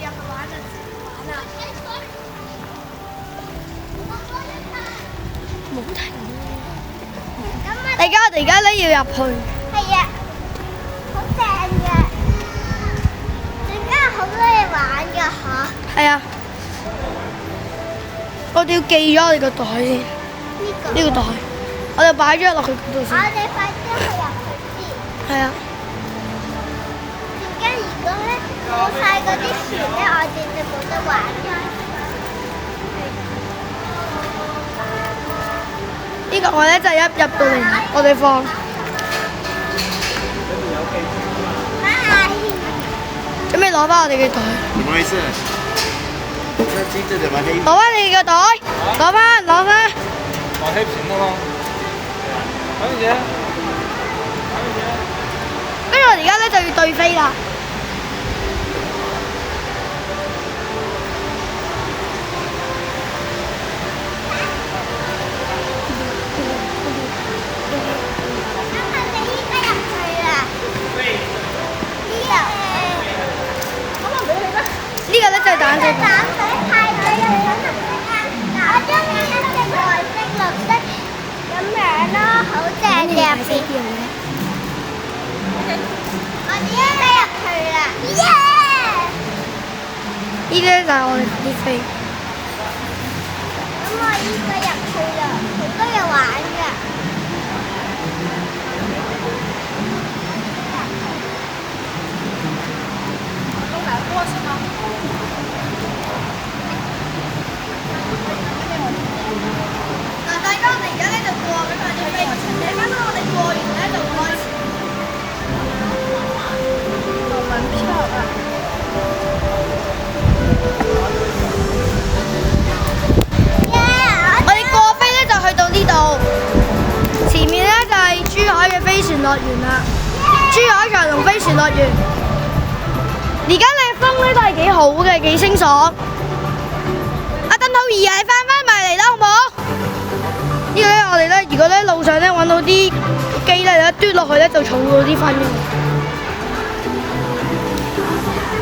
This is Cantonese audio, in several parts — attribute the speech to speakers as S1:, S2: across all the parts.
S1: 入去玩啊！冇停啊！而家我哋而家咧要入去。
S2: 係啊，好正嘅，而家好多嘢玩㗎嚇。
S1: 係啊，我哋要記咗我哋個袋先。呢個袋，我哋擺咗落去嗰度先。
S2: 我哋快啲去入去先。
S1: 係啊。
S2: 點解如果咧冇晒嗰啲船咧，我哋就冇得玩㗎？
S1: 呢個我咧就係一入到嚟，我哋放。準備攞翻我哋嘅袋。
S3: 怎麼回事？這機子怎麼黑？
S1: 攞翻你嘅袋，攞翻。
S4: 我黑屏了嗎？唐姐，
S1: 跟住我哋而家咧就要對飛啦。呢個咧就係蛋仔。
S2: 我中意一隻外星綠色咁樣咯，好正嘅入邊。我哋依家入去啦，耶！
S1: 呢啲咧就係我哋啲飛。
S2: 咁我依家入去啦，好多嘢玩㗎。
S1: 嗱，大家我哋而家咧就過緊我哋飛，你啱啱我哋過完咧就開始。做門票啊！我哋過飛咧就去到呢度，前面咧就係珠海嘅飛船樂園啦，珠海長隆飛船樂園。而家你風咧都係幾好嘅，幾清爽。阿鄧浩儀啊，你翻埋嚟啦，好唔好？呢個咧，我哋咧，如果咧路上咧揾到啲機咧，嘟落去咧就儲到啲分嘅。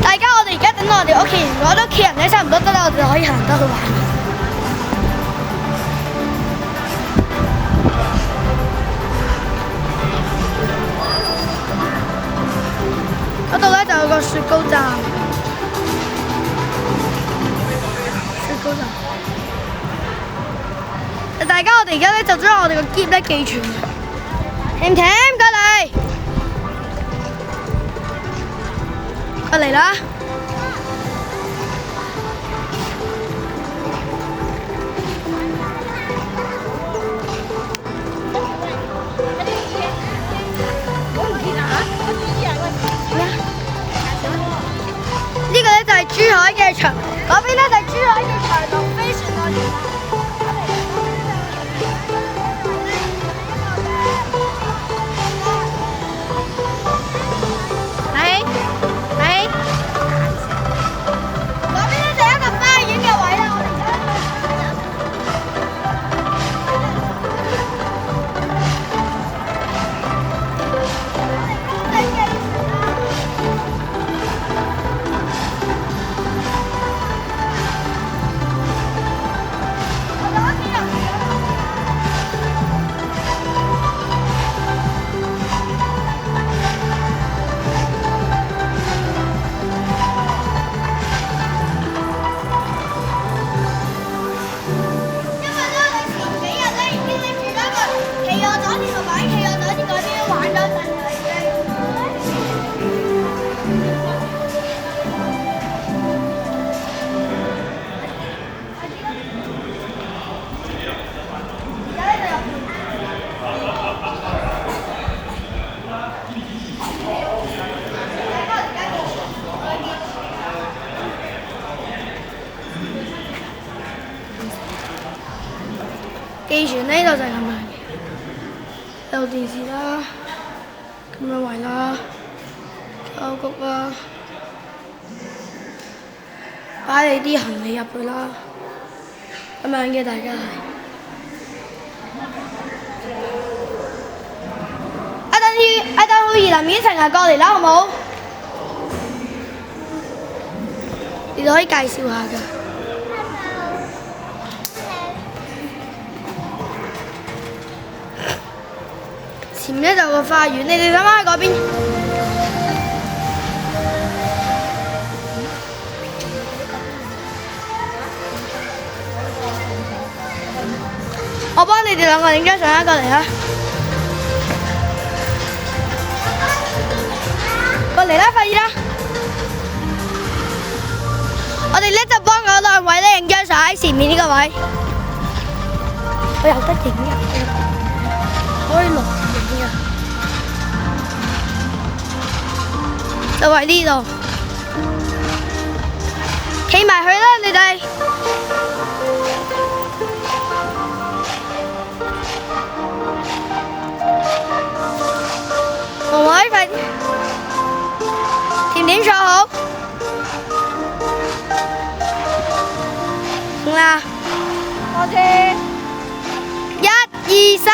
S1: 大家，我哋而家等到我哋屋企人，如果屋企人咧差唔多得啦，我哋就可以行得去玩。嗰度咧就有個雪糕站，雪糕站。大家，我哋而家咧就將我哋個篋咧寄存。甜甜過嚟，過嚟啦！呢個咧就係珠海嘅長，嗰邊咧就係珠海嘅長隆飛船樂園。嗰邊咧就一個花園嘅位啦，我哋而寄存呢度就係咁樣嘅，有電視啦，咁樣圍啦，有谷啦，擺你啲行李入去啦，咁樣嘅大家係。阿鄧浩儀臨面一齊過嚟啦，好冇？呢度你可以介紹下㗎。前面咧就有個花園，你哋想翻去嗰邊？我幫你哋兩個影張相，一個嚟啦，過嚟啦，快啲啦！我哋咧就幫嗰兩位咧影張相喺前面呢個位，我有得影㗎，可以錄影㗎，就喺呢度，企埋去啦，你哋。同我一齊，甜點坐好，行啦。OK。1、2、3。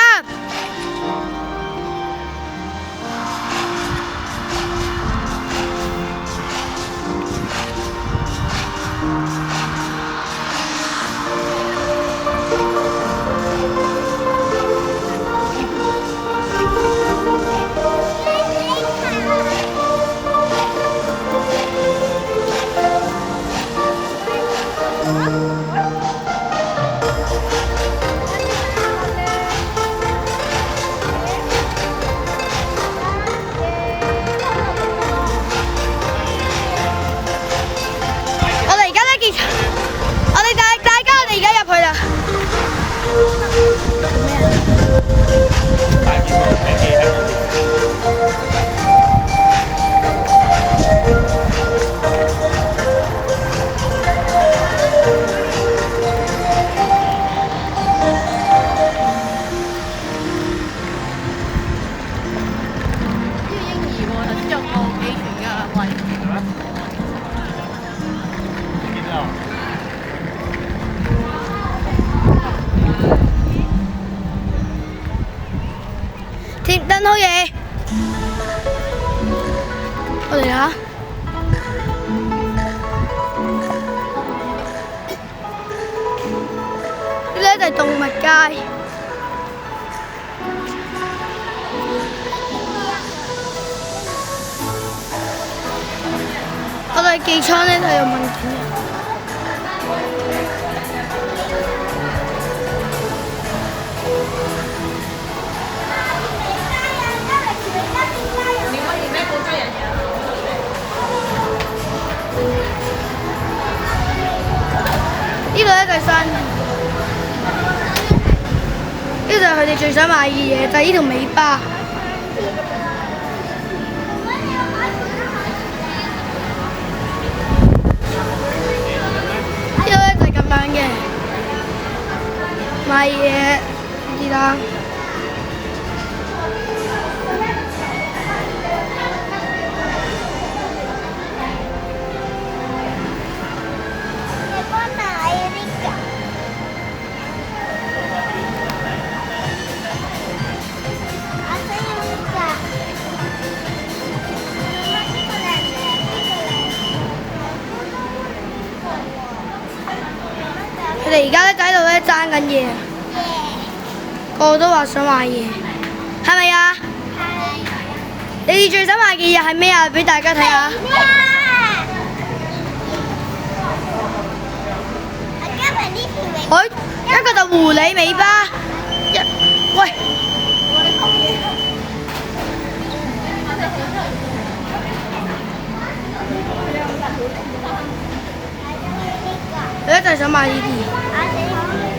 S1: 燈好嘢，我嚟啦！呢度就係動物街，我哋寄倉呢度有問題。呢度咧就係山，呢度就係佢哋最想買嘅嘢，就係呢條尾巴。呢度咧就係咁樣嘅，買嘢呢啦。佢哋而家咧就喺度咧爭緊嘢，個個都話想買嘢，係咪啊？你哋最想買嘅嘢係咩啊？俾大家睇下。一個就狐狸尾巴，喂。佢一就係想買呢啲。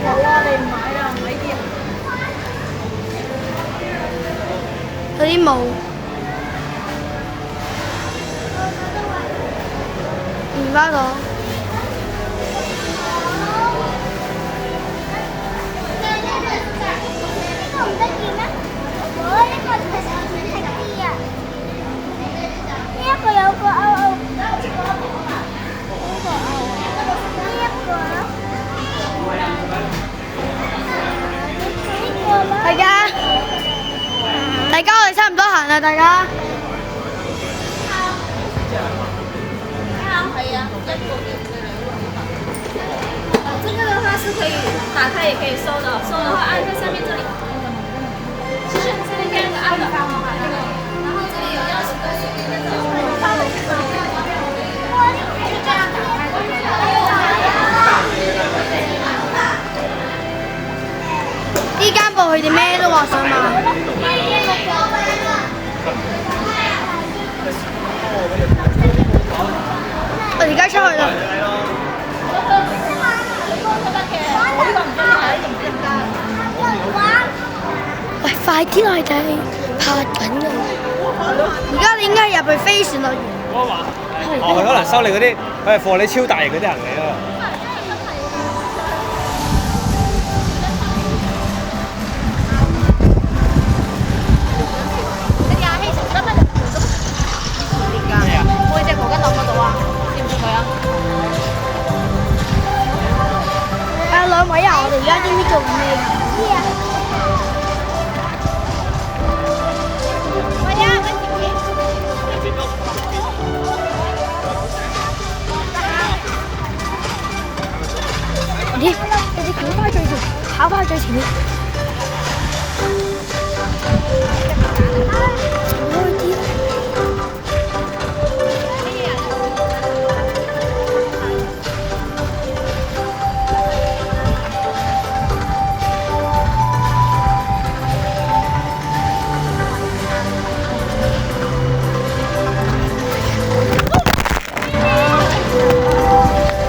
S1: 冇啊，你唔買啦，唔買呢啲啊。嗰啲冇。棉花糖。呢個唔得意咩？呢個其實好睇啲啊。呢一個有個勾。大家我哋差唔多行啦，大家。係啊，一個
S5: 它也可以收的，收的话按在上面这里，就是这里可以按的，然后这里有钥匙跟水那种，就这样打开就可以了。
S1: 呢間鋪佢哋咩都話想買。我而家出去啦。喂，快啲啦！佢哋拍緊㗎。而家你應該入去飛船樂園。
S4: 哦，佢可能收你嗰啲，佢係貨你超大型嗰啲行李啊。
S5: 背脊毛巾落嗰度啊，見唔見佢啊？
S1: 兩位啊，我哋而家知唔知做緊咩㗎？你哋跑翻最前面，跑翻最前面。